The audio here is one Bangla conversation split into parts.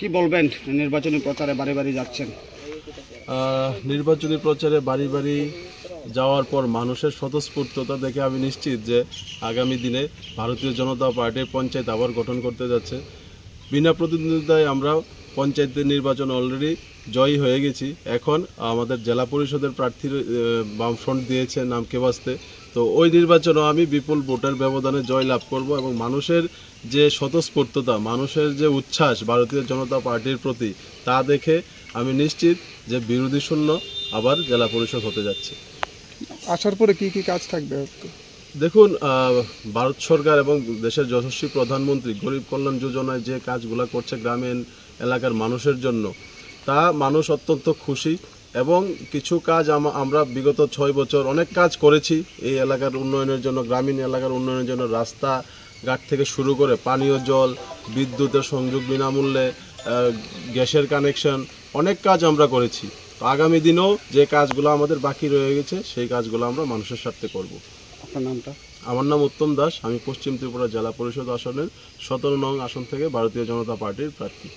কি বলবেন নির্বাচনী প্রচারে বাড়ি বাড়ি যাচ্ছেন? নির্বাচনী প্রচারে বাড়ি বাড়ি যাওয়ার পর মানুষের স্বতঃস্ফূর্ততা দেখে আমি নিশ্চিত যে আগামী দিনে ভারতীয় জনতা পার্টির পঞ্চায়েত আবার গঠন করতে যাচ্ছে। বিনা প্রতিদ্বন্দ্বিতায় আমরা পঞ্চায়েতের নির্বাচন অলরেডি জয়ী হয়ে গেছি। এখন আমাদের জেলা পরিষদের প্রার্থীর বামফ্রন্ট দিয়েছে নামকে বাঁচতে, তো ওই নির্বাচনেও আমি বিপুল ভোটের ব্যবধানে জয় লাভ করব এবং মানুষের যে স্বতঃস্ফূর্ততা, মানুষের যে উচ্ছ্বাস ভারতীয় জনতা পার্টির প্রতি, তা দেখে আমি নিশ্চিত যে বিরোধী শূন্য আবার জেলা পরিষদ হতে যাচ্ছে। আসার পরে কি কি কাজ থাকবে? দেখুন, ভারত সরকার এবং দেশের যশস্বী প্রধানমন্ত্রী গরিব কল্যাণ যোজনায় যে কাজগুলো করছে গ্রামীণ এলাকার মানুষের জন্য, তা মানুষ অত্যন্ত খুশি। এবং কিছু কাজ আমরা বিগত 6 বছর অনেক কাজ করেছি এই এলাকার উন্নয়নের জন্য, গ্রামীণ এলাকার উন্নয়নের জন্য। রাস্তাঘাট থেকে শুরু করে পানীয় জল, বিদ্যুতের সংযোগ বিনামূল্যে, গ্যাসের কানেকশন, অনেক কাজ আমরা করেছি। তো আগামী দিনেও যে কাজগুলো আমাদের বাকি রয়ে গেছে সেই কাজগুলো আমরা মানুষের স্বার্থে করব। আপনার নামটা? আমার নাম উত্তম দাস, আমি পশ্চিম ত্রিপুরা জেলা পরিষদ আসনের 17 নং আসন থেকে ভারতীয় জনতা পার্টির প্রার্থী।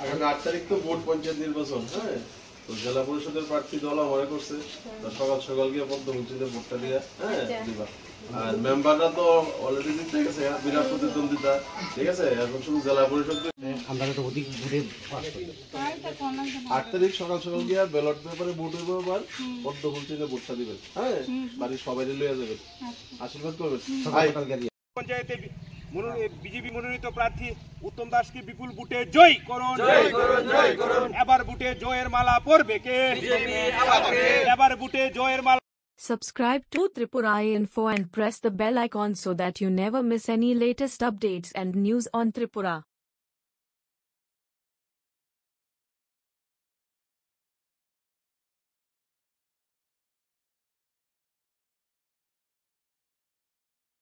আগামী 8 তারিখ তো ভোট, পঞ্চায়েত নির্বাচন। হ্যাঁ, তো জেলা পরিষদের প্রার্থী দল আমারে করছে, সকাল সকাল গিয়ে পদ্মমুচিতে ভোটটা দিয়ে দিবা। আর মেম্বাররা তো অলরেডি দিতে গেছে বিনা প্রতিদ্বন্দ্বিতা, ঠিক আছে। এখন শুধু জেলা পরিষদ 8 তারিখ সকাল সকাল গিয়ে ব্যালট পেপারে ভোট হইব, আবার পদ্মমুচিতে ভোটটা দিবেন। হ্যাঁ, বাড়ির সবাই লইয়া যাবেন, আশীর্বাদ করবেন। পঞ্চায়েতে বিজেপি মনোনীত প্রার্থী উত্তম দাসকে বিপুল ভোটে জয় করুন। এবার ভোটে জয়ের মালা পরবে কে? এবার ভোটে জয়ের মালা। Subscribe to Tripura Info and press the bell icon so that you never miss any latest updates and news on Tripura.